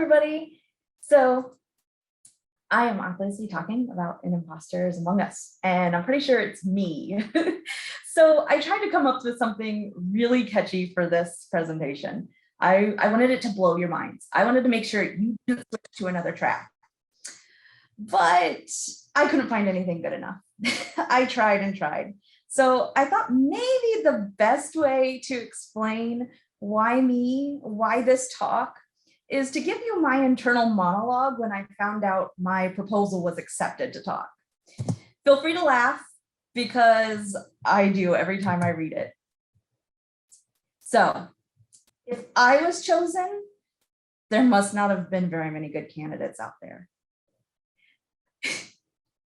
everybody. So I am obviously talking about an imposter is among us, and I'm pretty sure it's me. So I tried to come up with something really catchy for this presentation. I wanted it to blow your minds. I wanted to make sure you didn't switch to another track. But I couldn't find anything good enough. I tried and tried. So I thought maybe the best way to explain why me, why this talk, is to give you my internal monologue when I found out my proposal was accepted to talk. Feel free to laugh because I do every time I read it. So if I was chosen, there must not have been very many good candidates out there.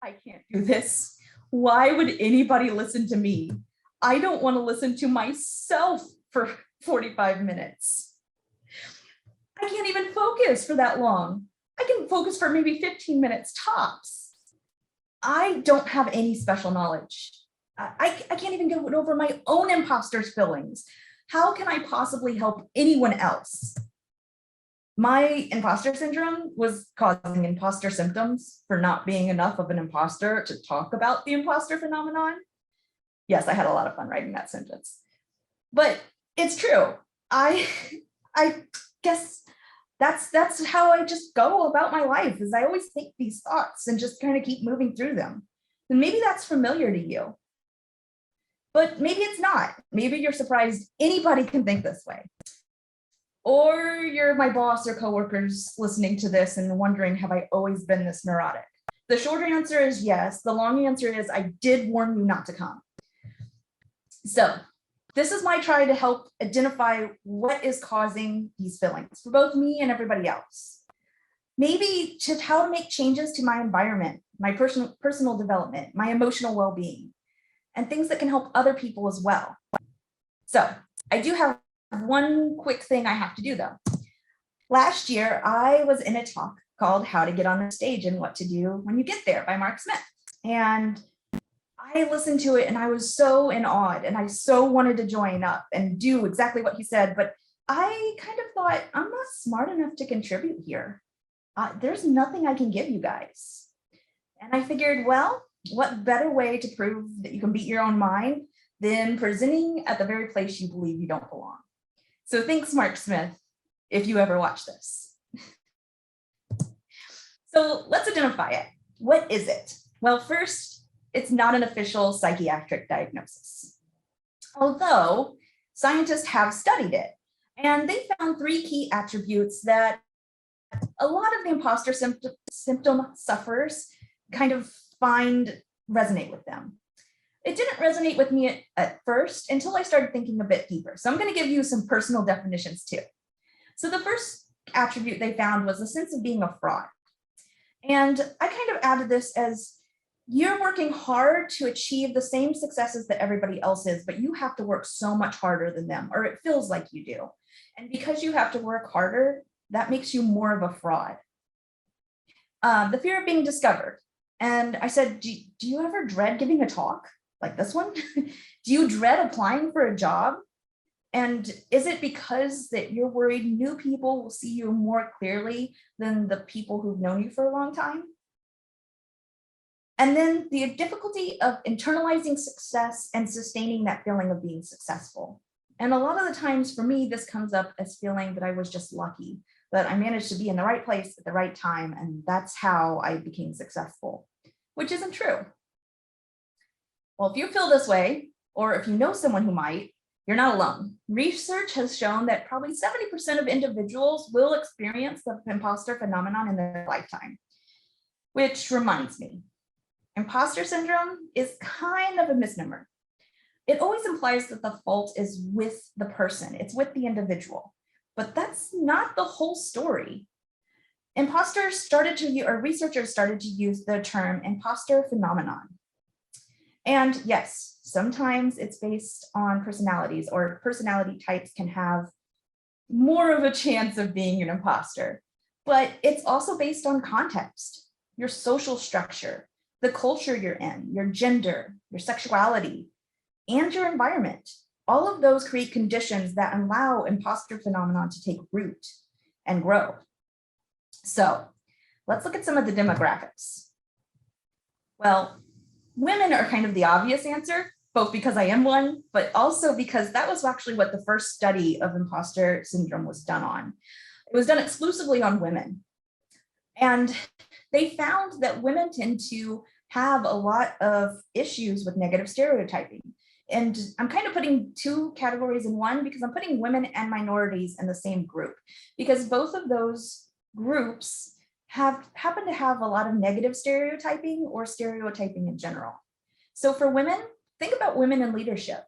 I can't do this. Why would anybody listen to me? I don't want to listen to myself for 45 minutes. I can't even focus for that long. I can focus for maybe 15 minutes tops. I don't have any special knowledge. I can't even get over my own imposter's feelings. How can I possibly help anyone else? My imposter syndrome was causing imposter symptoms for not being enough of an imposter to talk about the imposter phenomenon. Yes, I had a lot of fun writing that sentence, but it's true. I guess that's how I just go about my life, is I always think these thoughts and just kind of keep moving through them. And maybe that's familiar to you, but maybe it's not. Maybe you're surprised anybody can think this way. Or you're my boss or coworkers listening to this and wondering, have I always been this neurotic? The short answer is yes. The long answer is I did warn you not to come. So this is my try to help identify what is causing these feelings for both me and everybody else. Maybe to how to make changes to my environment, my personal development, my emotional well-being, and things that can help other people as well. So I do have one quick thing I have to do though. Last year, I was in a talk called How to Get on the Stage and What to Do When You Get There by Mark Smith. And I listened to it and I was so in awe, and I so wanted to join up and do exactly what he said, but I kind of thought, I'm not smart enough to contribute here. There's nothing I can give you guys. And I figured, well, what better way to prove that you can beat your own mind than presenting at the very place you believe you don't belong. So thanks, Mark Smith, if you ever watch this. So let's identify it. What is it? Well, first, it's not an official psychiatric diagnosis, although scientists have studied it, and they found 3 key attributes that a lot of the imposter symptom sufferers kind of find resonate with them. It didn't resonate with me at first until I started thinking a bit deeper. So I'm going to give you some personal definitions too. So the first attribute they found was a sense of being a fraud. And I kind of added this as you're working hard to achieve the same successes that everybody else is, but you have to work so much harder than them, or it feels like you do. And because you have to work harder, that makes you more of a fraud. The fear of being discovered. And I said, do you ever dread giving a talk like this one? Do you dread applying for a job? And is it because that you're worried new people will see you more clearly than the people who've known you for a long time? And then the difficulty of internalizing success and sustaining that feeling of being successful. And a lot of the times for me, this comes up as feeling that I was just lucky, that I managed to be in the right place at the right time, and that's how I became successful, which isn't true. Well, if you feel this way, or if you know someone who might, you're not alone. Research has shown that probably 70% of individuals will experience the imposter phenomenon in their lifetime, which reminds me, imposter syndrome is kind of a misnomer. It always implies that the fault is with the person, it's with the individual, but that's not the whole story. Researchers started to use the term imposter phenomenon. And yes, sometimes it's based on personalities, or personality types can have more of a chance of being an imposter, but it's also based on context, your social structure, the culture you're in, your gender, your sexuality, and your environment. All of those create conditions that allow imposter phenomenon to take root and grow. So let's look at some of the demographics. Well, women are kind of the obvious answer, both because I am one, but also because that was actually what the first study of imposter syndrome was done on. It was done exclusively on women. And they found that women tend to have a lot of issues with negative stereotyping. And I'm kind of putting two categories in one because I'm putting women and minorities in the same group, because both of those groups happen to have a lot of negative stereotyping or stereotyping in general. So for women, think about women in leadership.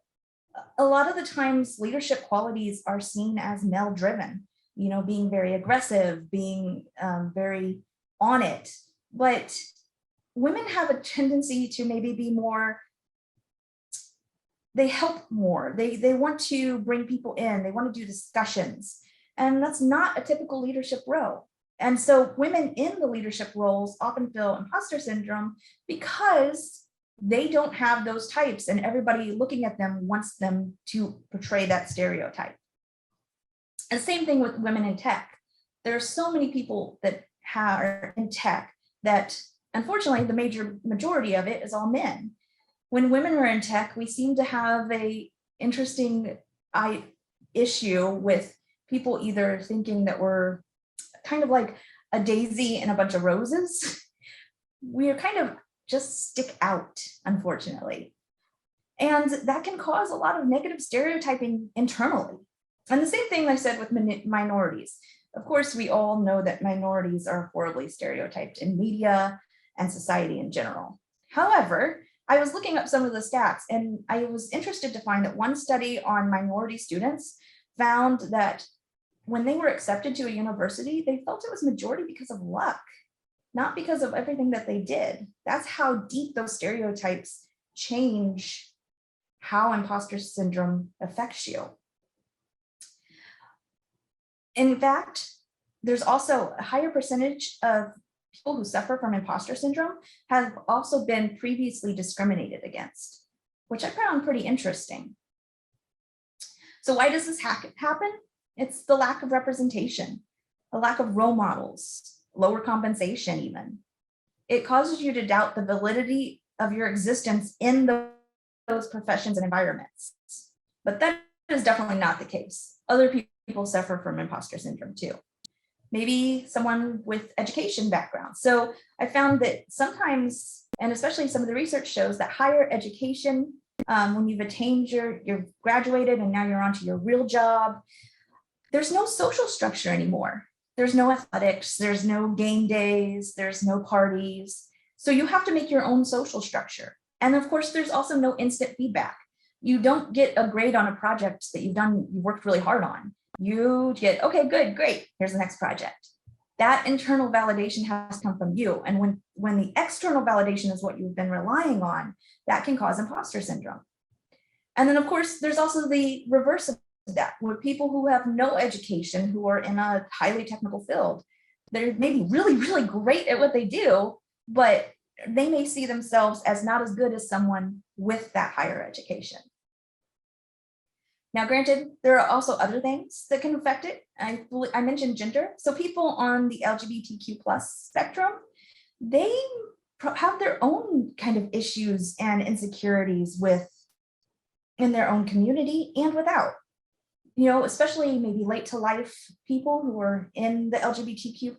A lot of the times leadership qualities are seen as male driven, being very aggressive, being very on it. But women have a tendency to maybe be more, they help more. They want to bring people in, they want to do discussions. And that's not a typical leadership role. And so women in the leadership roles often feel imposter syndrome because they don't have those types, and everybody looking at them wants them to portray that stereotype. And same thing with women in tech. There are so many people that are in tech that, unfortunately, the majority of it is all men. When women are in tech, we seem to have a interesting issue with people either thinking that we're kind of like a daisy and a bunch of roses. We're kind of just stick out, unfortunately. And that can cause a lot of negative stereotyping internally. And the same thing I said with minorities. Of course, we all know that minorities are horribly stereotyped in media and society in general. However, I was looking up some of the stats, and I was interested to find that one study on minority students found that when they were accepted to a university, they felt it was majority because of luck, not because of everything that they did. That's how deep those stereotypes change how imposter syndrome affects you. In fact, there's also a higher percentage of people who suffer from imposter syndrome have also been previously discriminated against, which I found pretty interesting. So why does this happen? It's the lack of representation, a lack of role models, lower compensation even. It causes you to doubt the validity of your existence in those professions and environments. But that is definitely not the case. Other people suffer from imposter syndrome too. Maybe someone with education background. So I found that sometimes, and especially some of the research shows that higher education, when you've attained you're graduated and now you're onto your real job, there's no social structure anymore. There's no athletics, there's no game days, there's no parties. So you have to make your own social structure. And of course, there's also no instant feedback. You don't get a grade on a project that you worked really hard on. You get, okay, good, great, here's the next project. That internal validation has to come from you. And when the external validation is what you've been relying on, that can cause imposter syndrome. And then of course, there's also the reverse of that, where people who have no education, who are in a highly technical field, they're maybe really, really great at what they do, but they may see themselves as not as good as someone with that higher education. Now, granted, there are also other things that can affect it. I mentioned gender. So people on the LGBTQ+ spectrum, they have their own kind of issues and insecurities in their own community and without. Especially maybe late to life people who are in the LGBTQ+,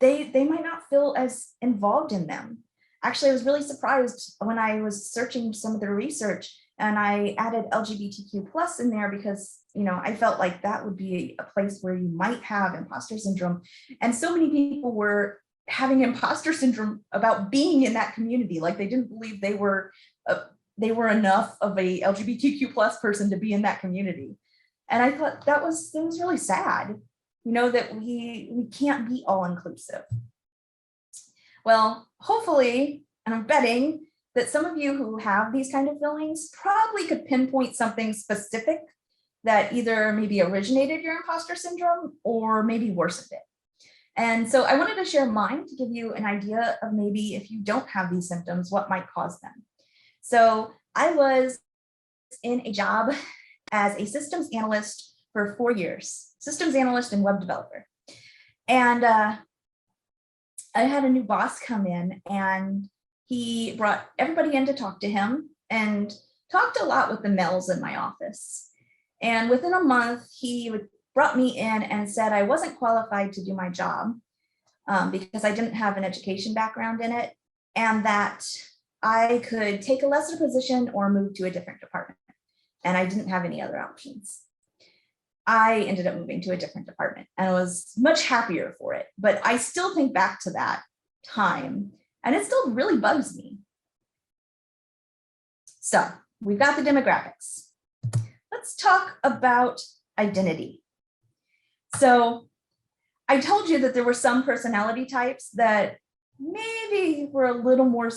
they might not feel as involved in them. Actually, I was really surprised when I was searching some of the research and I added LGBTQ+ in there because, I felt like that would be a place where you might have imposter syndrome. And so many people were having imposter syndrome about being in that community. Like they didn't believe they were enough of a LGBTQ+ person to be in that community. And I thought that was really sad, that we can't be all inclusive. Well, hopefully, and I'm betting that some of you who have these kind of feelings probably could pinpoint something specific that either maybe originated your imposter syndrome or maybe worsened it. And so I wanted to share mine to give you an idea of maybe if you don't have these symptoms, what might cause them. So I was in a job as a systems analyst for 4 years, systems analyst and web developer. And I had a new boss come in, and he brought everybody in to talk to him and talked a lot with the males in my office. And within a month, he brought me in and said I wasn't qualified to do my job because I didn't have an education background in it, and that I could take a lesser position or move to a different department. And I didn't have any other options. I ended up moving to a different department and I was much happier for it. But I still think back to that time and it still really bugs me. So we've got the demographics. Let's talk about identity. So I told you that there were some personality types that maybe were a little more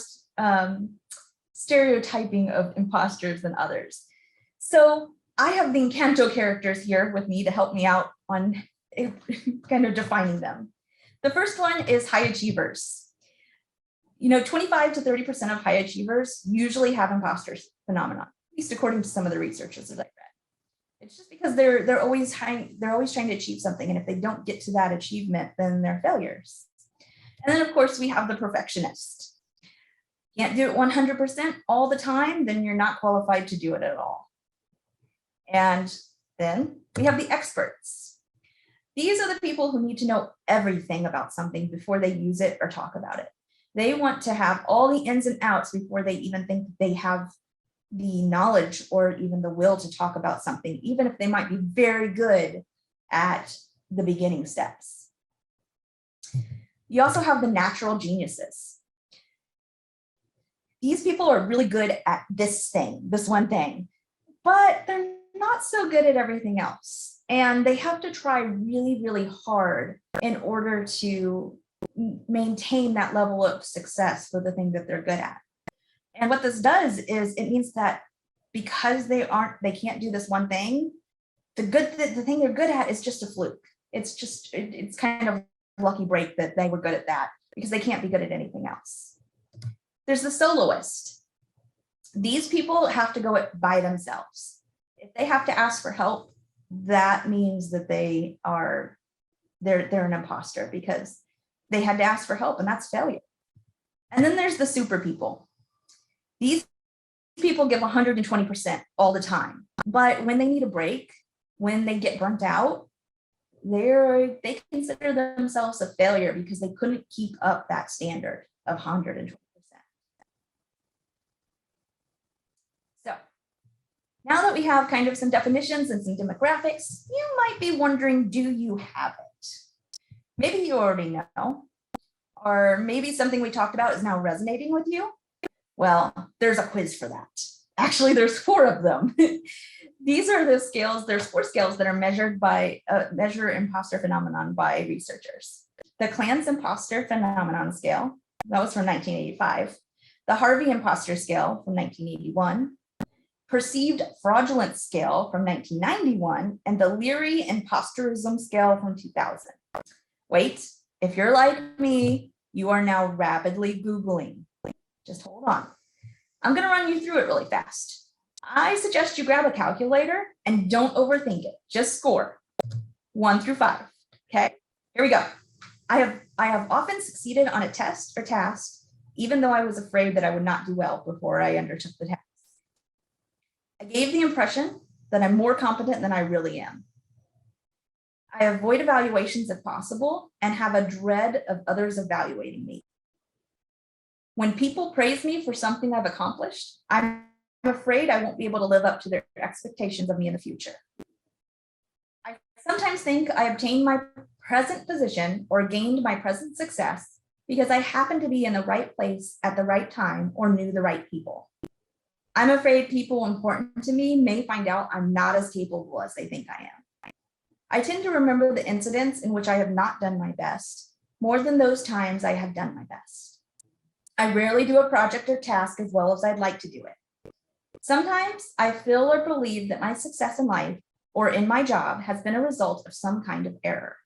stereotyping of imposters than others. So I have the Encanto characters here with me to help me out on kind of defining them. The first one is high achievers. 25 to 30% of high achievers usually have imposter phenomenon, at least according to some of the researchers that I read. It's just because they're always trying to achieve something, and if they don't get to that achievement, then they're failures. And then of course we have the perfectionist. Can't do it 100% all the time, then you're not qualified to do it at all. And then we have the experts. These are the people who need to know everything about something before they use it or talk about it. They want to have all the ins and outs before they even think they have the knowledge or even the will to talk about something, even if they might be very good at the beginning steps. You also have the natural geniuses. These people are really good at this one thing, but they're not so good at everything else. And they have to try really, really hard in order to maintain that level of success for the thing that they're good at. And what this does is it means that because they can't do this one thing, the thing they're good at is just a fluke. It's kind of lucky break that they were good at that because they can't be good at anything else. There's the soloist. These people have to go it by themselves. If they have to ask for help, that means that they're an imposter because they had to ask for help, and that's failure. And then there's the super people. These people give 120% all the time, but when they need a break, when they get burnt out, they consider themselves a failure because they couldn't keep up that standard of 120%. So now that we have kind of some definitions and some demographics, you might be wondering, do you have it? Maybe you already know, or maybe something we talked about is now resonating with you. Well, there's a quiz for that. Actually, there's 4 of them. These are the scales. There's 4 scales that are measure imposter phenomenon by researchers. The Clan's imposter phenomenon scale, that was from 1985. The Harvey imposter scale from 1981. Perceived fraudulent scale from 1991, and the Leary imposterism scale from 2000. Wait, if you're like me, you are now rapidly Googling. Just hold on. I'm going to run you through it really fast. I suggest you grab a calculator and don't overthink it. Just score 1 through 5. Okay, here we go. I have often succeeded on a test or task, even though I was afraid that I would not do well before I undertook the task. I gave the impression that I'm more competent than I really am. I avoid evaluations if possible and have a dread of others evaluating me. When people praise me for something I've accomplished, I'm afraid I won't be able to live up to their expectations of me in the future. I sometimes think I obtained my present position or gained my present success because I happened to be in the right place at the right time or knew the right people. I'm afraid people important to me may find out I'm not as capable as they think I am. I tend to remember the incidents in which I have not done my best more than those times I have done my best. I rarely do a project or task as well as I'd like to do it. Sometimes I feel or believe that my success in life or in my job has been a result of some kind of error.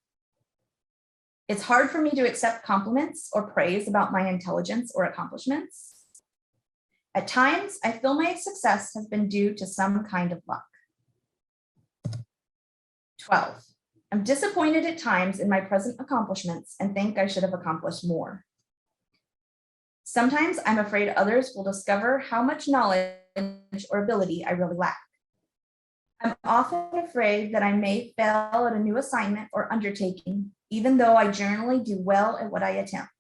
It's hard for me to accept compliments or praise about my intelligence or accomplishments. At times, I feel my success has been due to some kind of luck. 12. I'm disappointed at times in my present accomplishments and think I should have accomplished more. Sometimes I'm afraid others will discover how much knowledge or ability I really lack. I'm often afraid that I may fail at a new assignment or undertaking, even though I generally do well at what I attempt.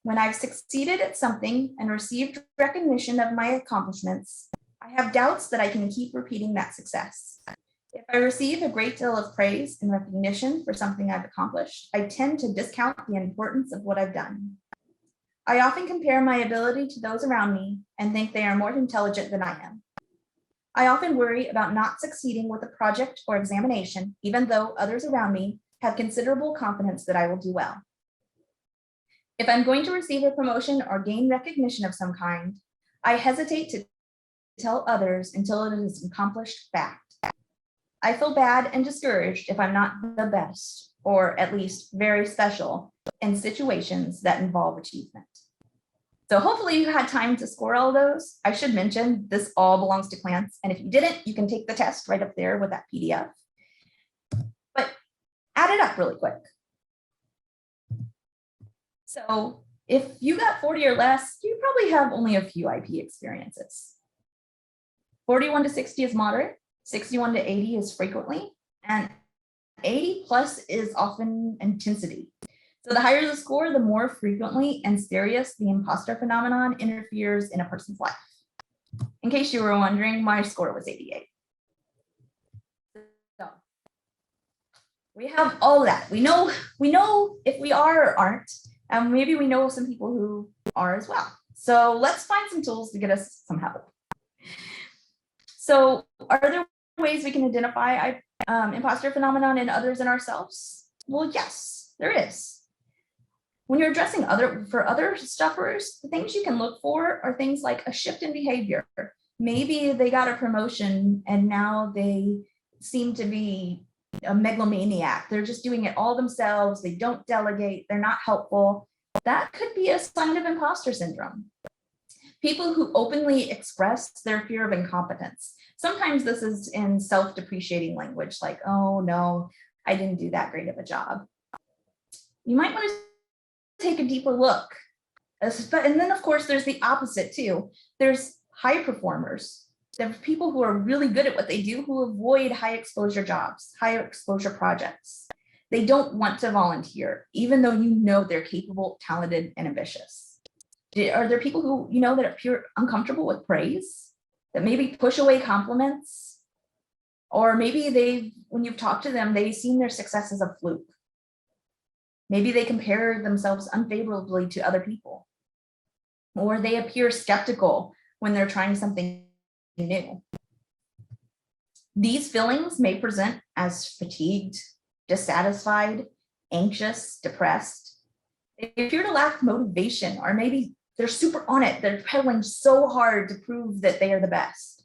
When I've succeeded at something and received recognition of my accomplishments, I have doubts that I can keep repeating that success. If I receive a great deal of praise and recognition for something I've accomplished, I tend to discount the importance of what I've done. I often compare my ability to those around me and think they are more intelligent than I am. I often worry about not succeeding with a project or examination, even though others around me have considerable confidence that I will do well. If I'm going to receive a promotion or gain recognition of some kind, I hesitate to tell others until it is an accomplished fact. I feel bad and discouraged if I'm not the best, or at least very special, in situations that involve achievement. So hopefully you had time to score all those. I should mention this all belongs to Clance, and if you didn't, you can take the test right up there with that PDF. But add it up really quick. So if you got 40 or less, you probably have only a few IP experiences. 41 to 60 is moderate, 61 to 80 is frequently, and 80 plus is often intensity. So the higher the score, the more frequently and serious the imposter phenomenon interferes in a person's life. In case you were wondering, my score was 88. So we have all that. We know if we are or aren't, and maybe we know some people who are as well. So let's find some tools to get us some help. So are there ways we can identify imposter phenomenon in others and ourselves? Well, yes, there is. When you're addressing other stuffers, the things you can look for are things like a shift in behavior. Maybe they got a promotion and now they seem to be a megalomaniac. They're just doing it all themselves. They don't delegate. They're not helpful. That could be a sign of imposter syndrome. People who openly express their fear of incompetence. Sometimes this is in self-depreciating language, like, oh no, I didn't do that great of a job. You might want to take a deeper look. And then of course, there's the opposite too. There's high performers. There's people who are really good at what they do who avoid high exposure jobs, high exposure projects. They don't want to volunteer, even though you know they're capable, talented, and ambitious. Are there people who you know that appear uncomfortable with praise, that maybe push away compliments? Or maybe when you've talked to them, they've seen their success as a fluke. Maybe they compare themselves unfavorably to other people, or they appear skeptical when they're trying something new. These feelings may present as fatigued, dissatisfied, anxious, depressed. They appear to lack motivation, or maybe they're super on it. They're pedaling so hard to prove that they are the best.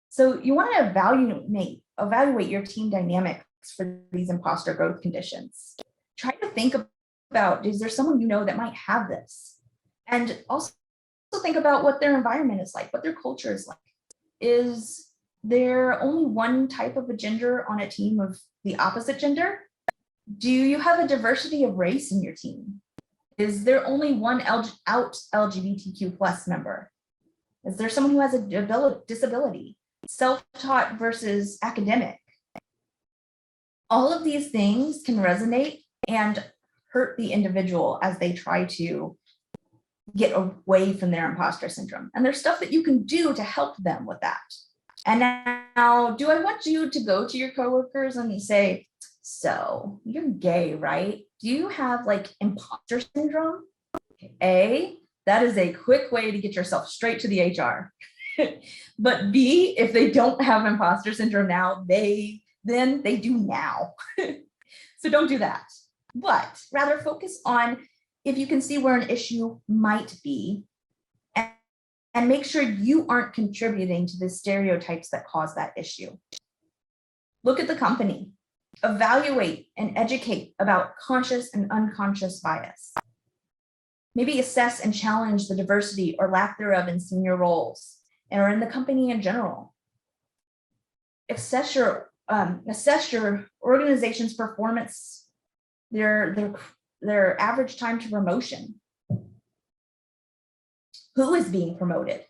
So you want to evaluate your team dynamics for these imposter growth conditions. Try to think about, is there someone you know that might have this? And also think about what their environment is like, what their culture is like. Is there only one type of a gender on a team of the opposite gender? Do you have a diversity of race in your team? Is there only one out LGBTQ plus member? Is there someone who has a disability? Self-taught versus academic? All of these things can resonate and hurt the individual as they try to get away from their imposter syndrome. And there's stuff that you can do to help them with that. And now, do I want you to go to your coworkers and say, so you're gay, right? Do you have like imposter syndrome? A, that is a quick way to get yourself straight to the HR. But B, if they don't have imposter syndrome now, then they do now. So don't do that, but rather focus on if you can see where an issue might be and make sure you aren't contributing to the stereotypes that cause that issue. Look at the company, evaluate and educate about conscious and unconscious bias. Maybe assess and challenge the diversity or lack thereof in senior roles or in the company in general. Assess your assess your organization's performance, their average time to promotion. Who is being promoted?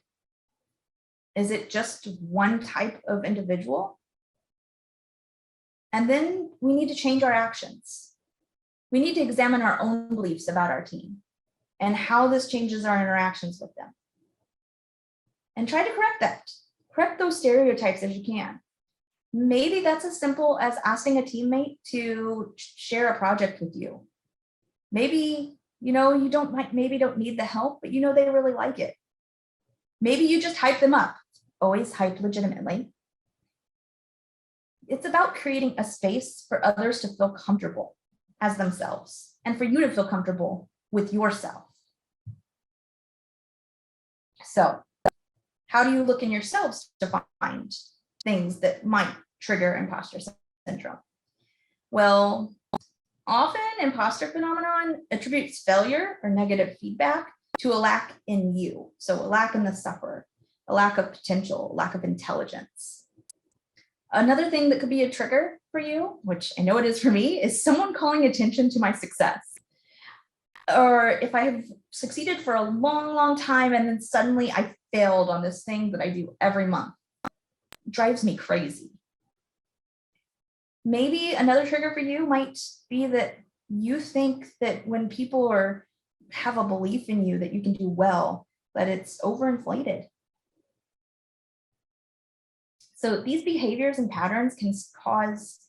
Is it just one type of individual? And then we need to change our actions. We need to examine our own beliefs about our team and how this changes our interactions with them. And try to correct that. Correct those stereotypes as you can. Maybe that's as simple as asking a teammate to share a project with you. Maybe, you don't need the help, but they really like it. Maybe you just hype them up. Always hype legitimately. It's about creating a space for others to feel comfortable as themselves and for you to feel comfortable with yourself. So, how do you look in yourselves to find things that might trigger imposter syndrome? Well, often imposter phenomenon attributes failure or negative feedback to a lack in you. So a lack in the sufferer, a lack of potential, a lack of intelligence. Another thing that could be a trigger for you, which I know it is for me, is someone calling attention to my success. Or if I have succeeded for a long, long time and then suddenly I failed on this thing that I do every month. It drives me crazy. Maybe another trigger for you might be that you think that when people have a belief in you that you can do well, that it's overinflated. So these behaviors and patterns can cause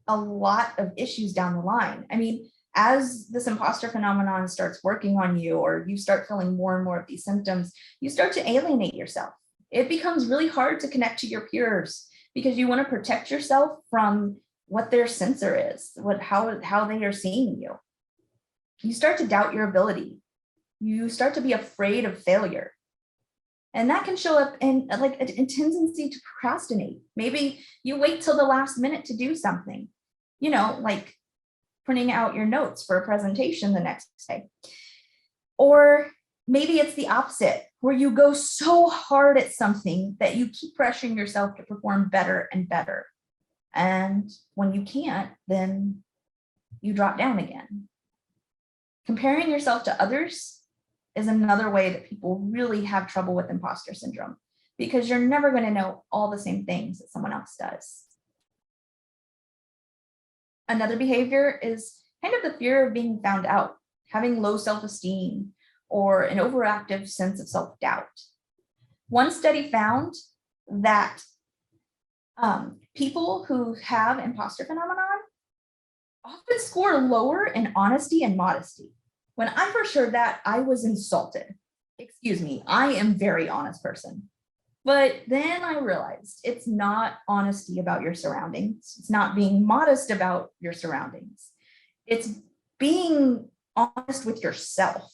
a lot of issues down the line. I mean, as this imposter phenomenon starts working on you, or you start feeling more and more of these symptoms, you start to alienate yourself. It becomes really hard to connect to your peers because you want to protect yourself from what their censor is, how they are seeing you. You start to doubt your ability. You start to be afraid of failure. And that can show up in like a tendency to procrastinate. Maybe you wait till the last minute to do something, like printing out your notes for a presentation the next day. Or maybe it's the opposite, where you go so hard at something that you keep pressuring yourself to perform better and better. And when you can't, then you drop down again. Comparing yourself to others is another way that people really have trouble with imposter syndrome, because you're never going to know all the same things that someone else does. Another behavior is kind of the fear of being found out, having low self-esteem, or an overactive sense of self-doubt. One study found that people who have imposter phenomenon often score lower in honesty and modesty. When I first heard that, I was insulted. Excuse me, I am a very honest person. But then I realized it's not honesty about your surroundings. It's not being modest about your surroundings. It's being honest with yourself,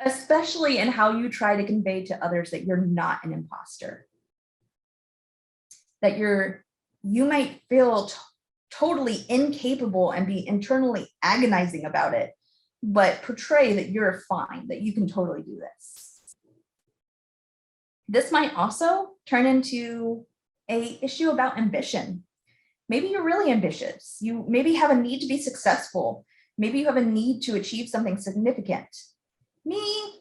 especially in how you try to convey to others that you're not an imposter. That you might feel totally incapable and be internally agonizing about it, but portray that you're fine, that you can totally do this. This might also turn into an issue about ambition. Maybe you're really ambitious. You maybe have a need to be successful. Maybe you have a need to achieve something significant. Me,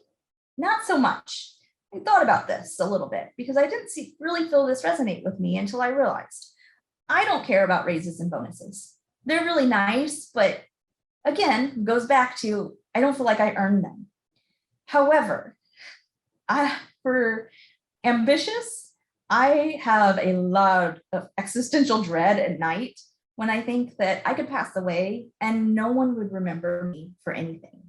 not so much. I thought about this a little bit because I didn't really feel this resonate with me until I realized I don't care about raises and bonuses. They're really nice, but again, goes back to I don't feel like I earned them. However, for ambitious, I have a lot of existential dread at night when I think that I could pass away and no one would remember me for anything.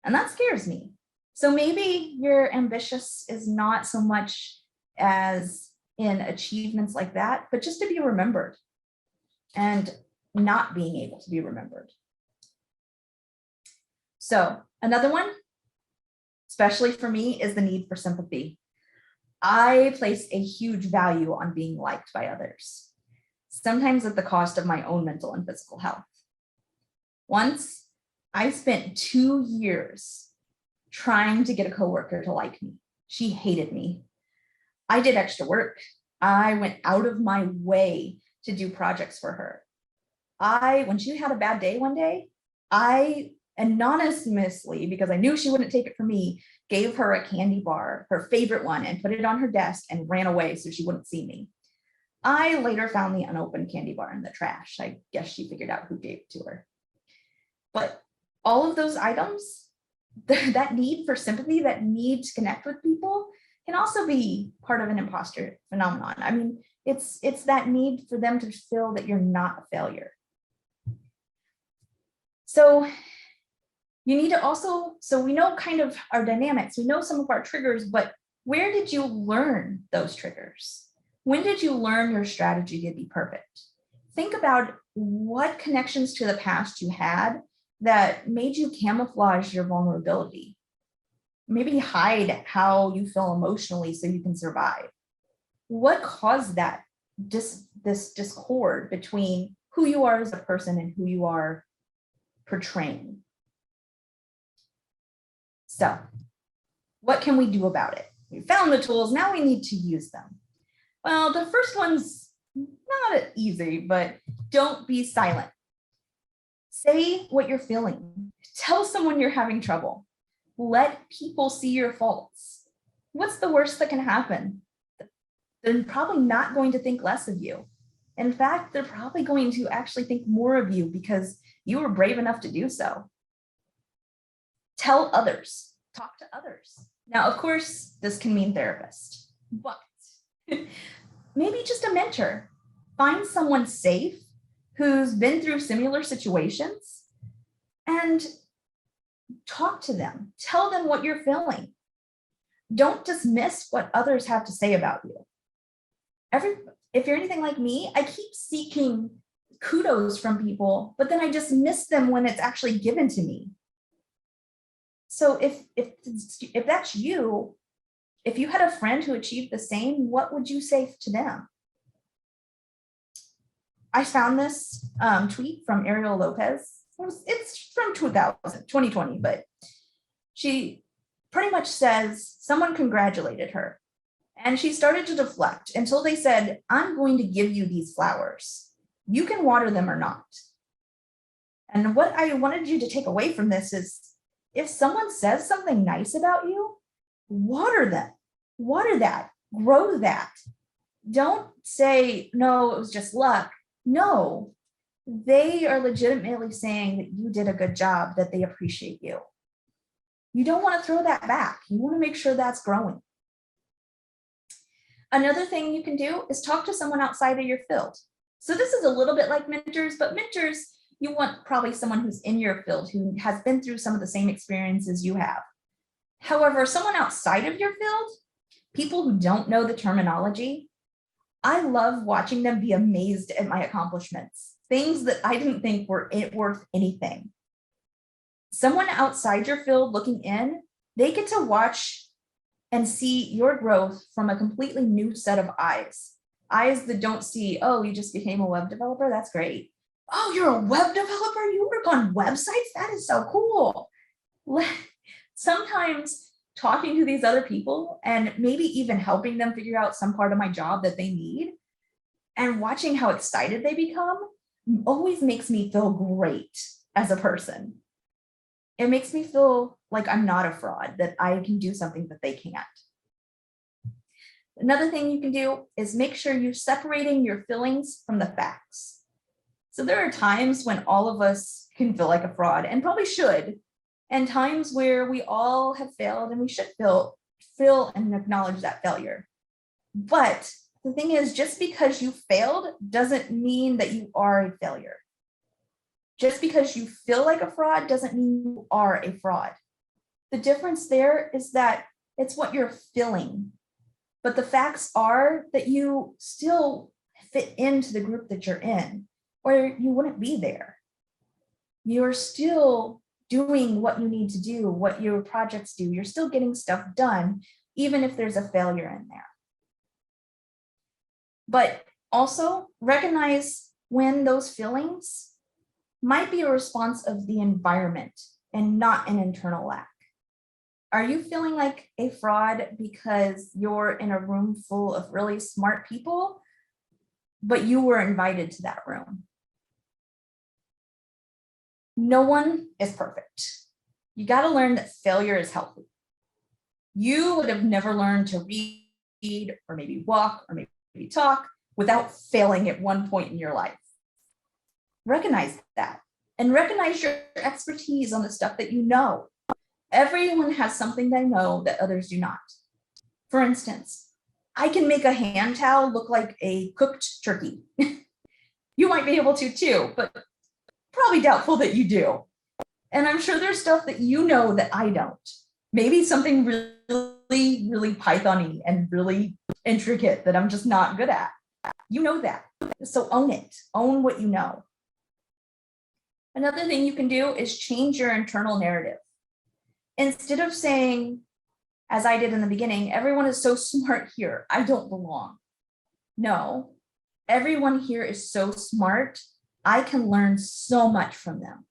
And that scares me. So maybe your ambitious is not so much as in achievements like that, but just to be remembered and not being able to be remembered. So another one, especially for me, is the need for sympathy. I place a huge value on being liked by others, sometimes at the cost of my own mental and physical health. Once, I spent 2 years trying to get a coworker to like me. She hated me. I did extra work. I went out of my way to do projects for her. When she had a bad day one day, I anonymously, because I knew she wouldn't take it from me, gave her a candy bar, her favorite one, and put it on her desk and ran away so she wouldn't see me. I later found the unopened candy bar in the trash. I guess she figured out who gave it to her. But all of those items, that need for sympathy, that need to connect with people, can also be part of an imposter phenomenon. I mean, it's that need for them to feel that you're not a failure. So you need to also, so we know kind of our dynamics, we know some of our triggers, but where did you learn those triggers? When did you learn your strategy to be perfect? Think about what connections to the past you had that made you camouflage your vulnerability. Maybe hide how you feel emotionally so you can survive. What caused that, this discord between who you are as a person and who you are portraying? So what can we do about it? We found the tools, now we need to use them. Well, the first one's not easy, but don't be silent. Say what you're feeling. Tell someone you're having trouble. Let people see your faults. What's the worst that can happen? They're probably not going to think less of you. In fact, they're probably going to actually think more of you because you were brave enough to do so. Tell others, talk to others. Now, of course, this can mean therapist, but maybe just a mentor. Find someone safe who's been through similar situations and talk to them. Tell them what you're feeling. Don't dismiss what others have to say about you. If you're anything like me, I keep seeking kudos from people, but then I dismiss them when it's actually given to me. So if that's you, if you had a friend who achieved the same, what would you say to them? I found this tweet from Ariel Lopez. It's from 2020, but she pretty much says someone congratulated her and she started to deflect until they said, I'm going to give you these flowers. You can water them or not. And what I wanted you to take away from this is if someone says something nice about you, water them, water that, grow that. Don't say, no, it was just luck. No, they are legitimately saying that you did a good job, that they appreciate you. You don't want to throw that back. You want to make sure that's growing. Another thing you can do is talk to someone outside of your field. So this is a little bit like mentors, but mentors, you want probably someone who's in your field, who has been through some of the same experiences you have. However, someone outside of your field, people who don't know the terminology, I love watching them be amazed at my accomplishments, things that I didn't think were worth anything. Someone outside your field looking in, they get to watch and see your growth from a completely new set of eyes. Eyes that don't see, oh, you just became a web developer, that's great. Oh, you're a web developer, you work on websites, that is so cool. Sometimes talking to these other people and maybe even helping them figure out some part of my job that they need and watching how excited they become always makes me feel great as a person. It makes me feel like I'm not a fraud, that I can do something that they can't. Another thing you can do is make sure you're separating your feelings from the facts. So there are times when all of us can feel like a fraud and probably should, and times where we all have failed and we should feel and acknowledge that failure. But the thing is, just because you failed doesn't mean that you are a failure. Just because you feel like a fraud doesn't mean you are a fraud. The difference there is that it's what you're feeling. But the facts are that you still fit into the group that you're in, or you wouldn't be there. You're still doing what you need to do, what your projects do. You're still getting stuff done, even if there's a failure in there. But also recognize when those feelings might be a response of the environment and not an internal lack. Are you feeling like a fraud because you're in a room full of really smart people, but you were invited to that room? No one is perfect. You got to learn that failure is healthy. You would have never learned to read or maybe walk or maybe talk without failing at one point in your life. Recognize that and recognize your expertise on the stuff that you know. Everyone has something they know that others do not. For instance, I can make a hand towel look like a cooked turkey. You might be able to too, but probably doubtful that you do. And I'm sure there's stuff that you know that I don't. Maybe something really, really Python-y and really intricate that I'm just not good at. You know that. So own it. Own what you know. Another thing you can do is change your internal narrative. Instead of saying, as I did in the beginning, everyone is so smart here, I don't belong. No, everyone here is so smart, I can learn so much from them.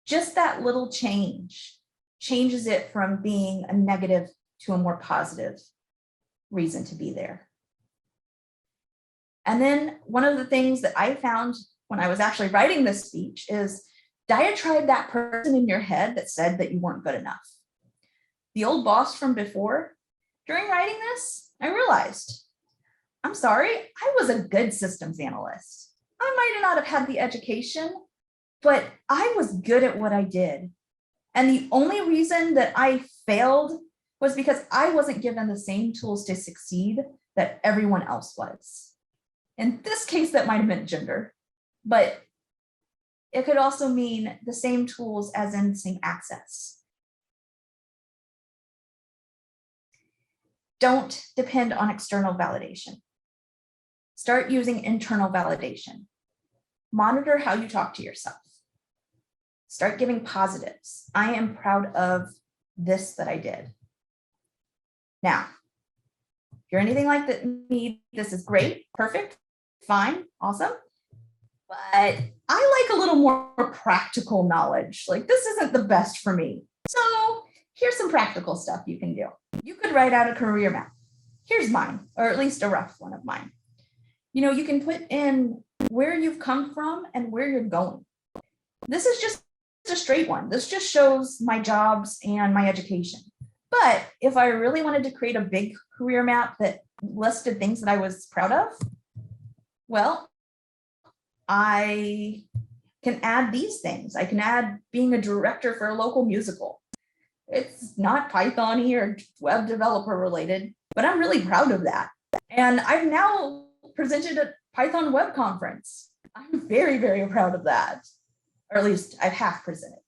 Just that little change changes it from being a negative to a more positive reason to be there. And then one of the things that I found when I was actually writing this speech is diatribe that person in your head that said that you weren't good enough. The old boss from before. During writing this, I realized, I'm sorry, I was a good systems analyst. I might not have had the education, but I was good at what I did. And the only reason that I failed was because I wasn't given the same tools to succeed that everyone else was. In this case, that might have meant gender, but it could also mean the same tools as in the same access. Don't depend on external validation. Start using internal validation. Monitor how you talk to yourself. Start giving positives. I am proud of this that I did. Now, if you're anything like me, this is great, perfect, fine, awesome. But I like a little more practical knowledge. Like, this isn't the best for me. So here's some practical stuff you can do. You could write out a career map. Here's mine, or at least a rough one of mine. You know, you can put in where you've come from and where you're going. This is just a straight one. This just shows my jobs and my education. But if I really wanted to create a big career map that listed things that I was proud of, well, I can add these things. I can add being a director for a local musical. It's not Python-y or web developer related, but I'm really proud of that. And I've now presented at Python Web Conference. I'm very, very proud of that. Or at least I've half presented.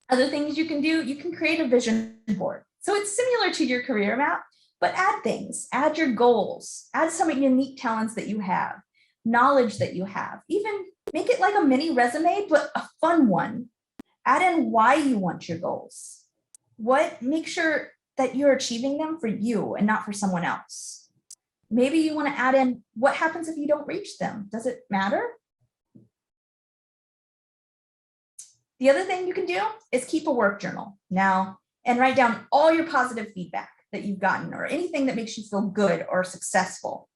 Other things you can do, you can create a vision board. So it's similar to your career map, but add things, add your goals, add some unique talents that you have, knowledge that you have, even make it like a mini resume, but a fun one. Add in why you want your goals. Make sure that you're achieving them for you and not for someone else. Maybe you want to add in what happens if you don't reach them. Does it matter? The other thing you can do is keep a work journal now and write down all your positive feedback that you've gotten or anything that makes you feel good or successful.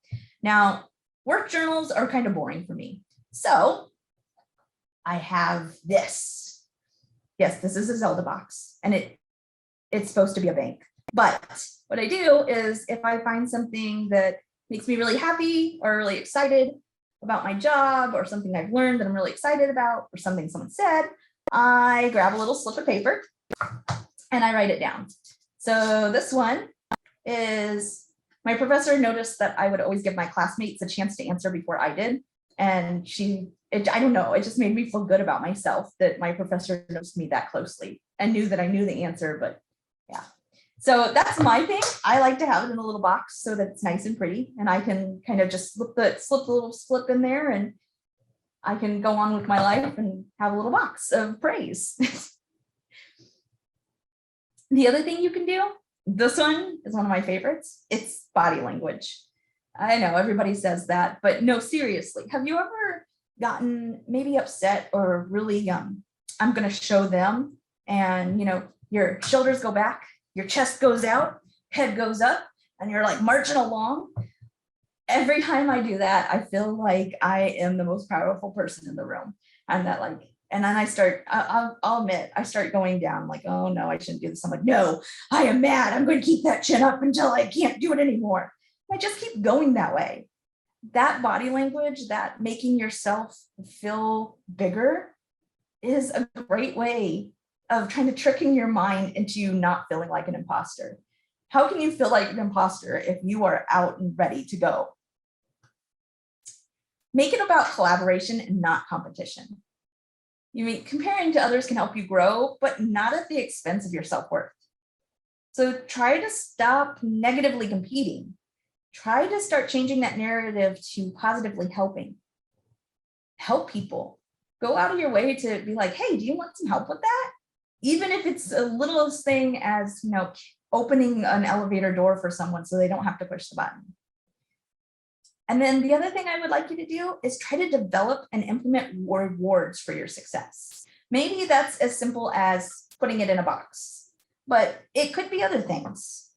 Now, work journals are kind of boring for me. So I have this. Yes, this is a Zelda box and it's supposed to be a bank. But what I do is if I find something that makes me really happy or really excited about my job or something I've learned that I'm really excited about or something someone said, I grab a little slip of paper and I write it down. So this one is, my professor noticed that I would always give my classmates a chance to answer before I did. And I don't know, it just made me feel good about myself that my professor noticed me that closely and knew that I knew the answer, but yeah. So that's my thing. I like to have it in a little box so that it's nice and pretty and I can kind of just slip the little slip in there and I can go on with my life and have a little box of praise. The other thing you can do, this one is one of my favorites. It's body language. I know everybody says that, but no, seriously, have you ever gotten maybe upset or really I'm going to show them and, Your shoulders go back, your chest goes out, head goes up, and you're like marching along. Every time I do that, I feel like I am the most powerful person in the room. I'm that like, and then I'll admit, I start going down like, oh no, I shouldn't do this. I'm like, no, I am mad. I'm going to keep that chin up until I can't do it anymore. I just keep going that way. That body language, that making yourself feel bigger is a great way of trying to tricking your mind into you not feeling like an imposter. How can you feel like an imposter if you are out and ready to go? Make it about collaboration and not competition. You mean comparing to others can help you grow, but not at the expense of your self-worth. So try to stop negatively competing. Try to start changing that narrative to positively helping. Help people. Go out of your way to be like, hey, do you want some help with that? Even if it's a littlest thing as, opening an elevator door for someone so they don't have to push the button. And then the other thing I would like you to do is try to develop and implement rewards for your success. Maybe that's as simple as putting it in a box, but it could be other things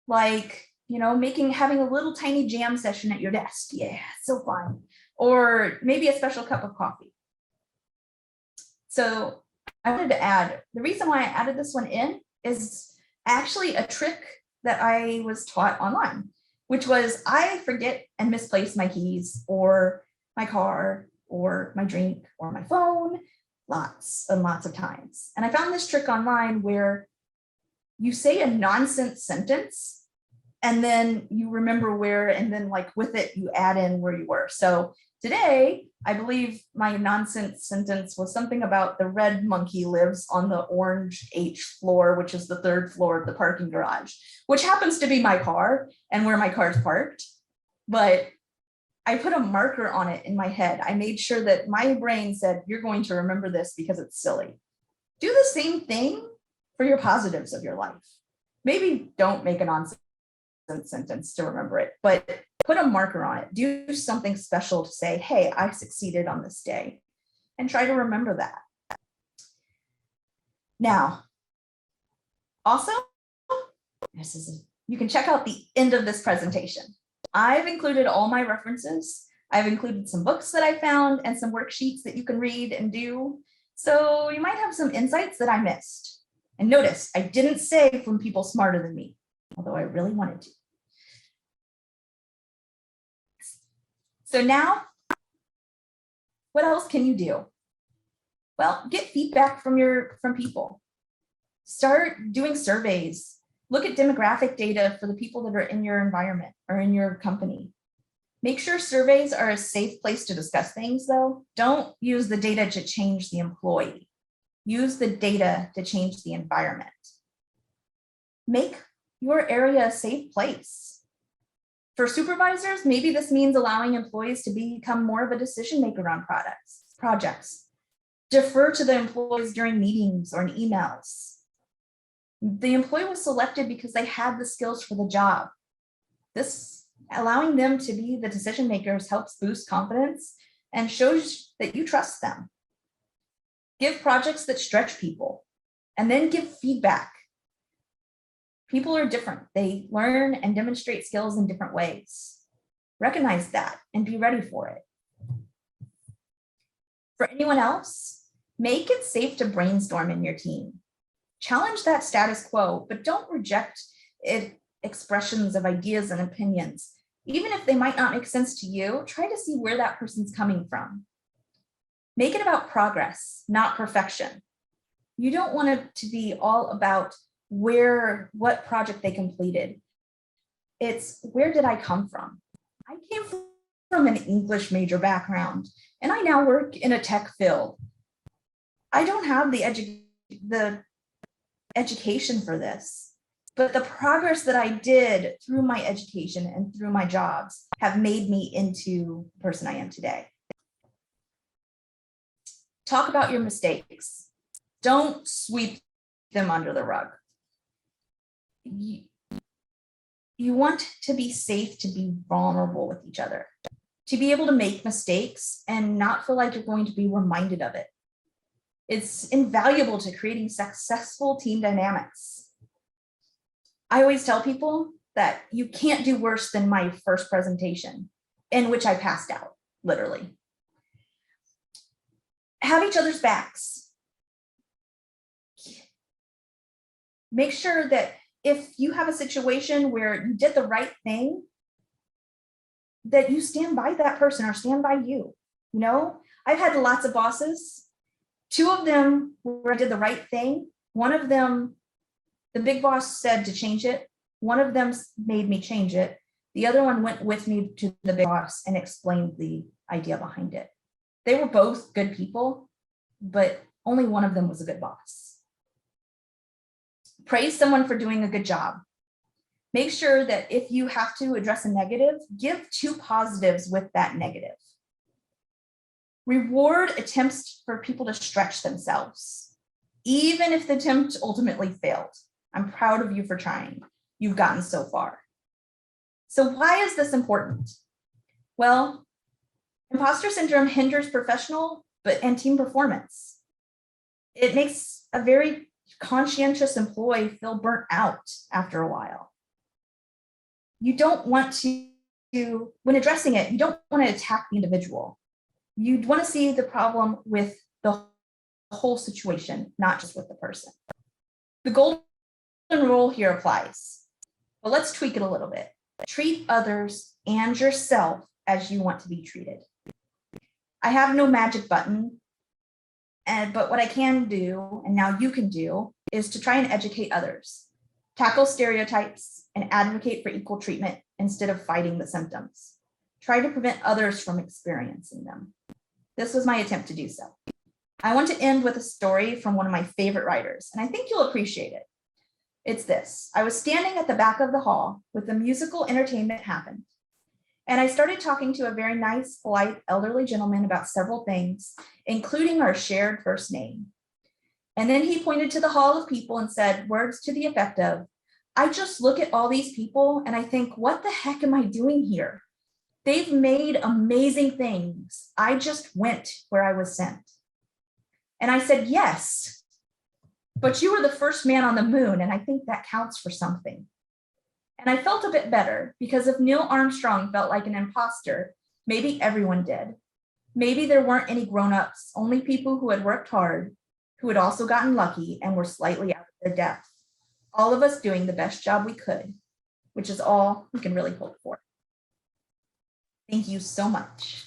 like, having a little tiny jam session at your desk. Yeah, so fun. Or maybe a special cup of coffee. So I wanted to add, the reason why I added this one in is actually a trick that I was taught online, which was I forget and misplace my keys or my car or my drink or my phone lots and lots of times. And I found this trick online where you say a nonsense sentence and then you remember where, and then with it, you add in where you were. So today, I believe my nonsense sentence was something about the red monkey lives on the orange H floor, which is the third floor of the parking garage, which happens to be my car and where my car's parked. But I put a marker on it in my head. I made sure that my brain said, you're going to remember this because it's silly. Do the same thing for your positives of your life. Maybe don't make a nonsense sentence to remember it, but put a marker on it. Do something special to say, hey, I succeeded on this day, and try to remember that. Now, also, you can check out the end of this presentation. I've included all my references. I've included some books that I found and some worksheets that you can read and do. So you might have some insights that I missed. And notice, I didn't say from people smarter than me, although I really wanted to. So now, what else can you do? Well, get feedback from people. Start doing surveys. Look at demographic data for the people that are in your environment or in your company. Make sure surveys are a safe place to discuss things, though. Don't use the data to change the employee. Use the data to change the environment. Make your area a safe place. For supervisors, maybe this means allowing employees to become more of a decision maker on projects. Defer to the employees during meetings or in emails. The employee was selected because they had the skills for the job. This allowing them to be the decision makers helps boost confidence and shows that you trust them. Give projects that stretch people, and then give feedback. People are different. They learn and demonstrate skills in different ways. Recognize that and be ready for it. For anyone else, make it safe to brainstorm in your team. Challenge that status quo, but don't reject expressions of ideas and opinions. Even if they might not make sense to you, try to see where that person's coming from. Make it about progress, not perfection. You don't want it to be all about what project they completed. It's where did I come from? I came from an English major background, and I now work in a tech field. I don't have the education for this, but the progress that I did through my education and through my jobs have made me into the person I am today. Talk about your mistakes. Don't sweep them under the rug. You want to be safe to be vulnerable with each other, to be able to make mistakes and not feel like you're going to be reminded of it. It's invaluable to creating successful team dynamics. I always tell people that you can't do worse than my first presentation, in which I passed out, literally. Have each other's backs. Make sure that if you have a situation where you did the right thing, that you stand by that person or stand by you. You know, I've had lots of bosses. Two of them where I did the right thing. One of them, the big boss said to change it. One of them made me change it. The other one went with me to the big boss and explained the idea behind it. They were both good people, but only one of them was a good boss. Praise someone for doing a good job. Make sure that if you have to address a negative, give two positives with that negative. Reward attempts for people to stretch themselves, even if the attempt ultimately failed. I'm proud of you for trying. You've gotten so far. So why is this important? Well, imposter syndrome hinders professional and team performance. It makes a very conscientious employee feel burnt out after a while. You don't want to, when addressing it, you don't want to attack the individual. You want to see the problem with the whole situation, not just with the person. The golden rule here applies, but let's tweak it a little bit. Treat others and yourself as you want to be treated. I have no magic button, but what I can do, and now you can do, is to try and educate others, tackle stereotypes, and advocate for equal treatment instead of fighting the symptoms. Try to prevent others from experiencing them. This was my attempt to do so. I want to end with a story from one of my favorite writers, and I think you'll appreciate it. It's this. I was standing at the back of the hall with the musical entertainment happened, and I started talking to a very nice, polite, elderly gentleman about several things, including our shared first name. And then he pointed to the hall of people and said words to the effect of, I just look at all these people and I think, what the heck am I doing here? They've made amazing things. I just went where I was sent. And I said, yes, but you were the first man on the moon, and I think that counts for something. And I felt a bit better, because if Neil Armstrong felt like an imposter, maybe everyone did. Maybe there weren't any grown-ups, only people who had worked hard, who had also gotten lucky and were slightly out of their depth. All of us doing the best job we could, which is all we can really hope for. Thank you so much.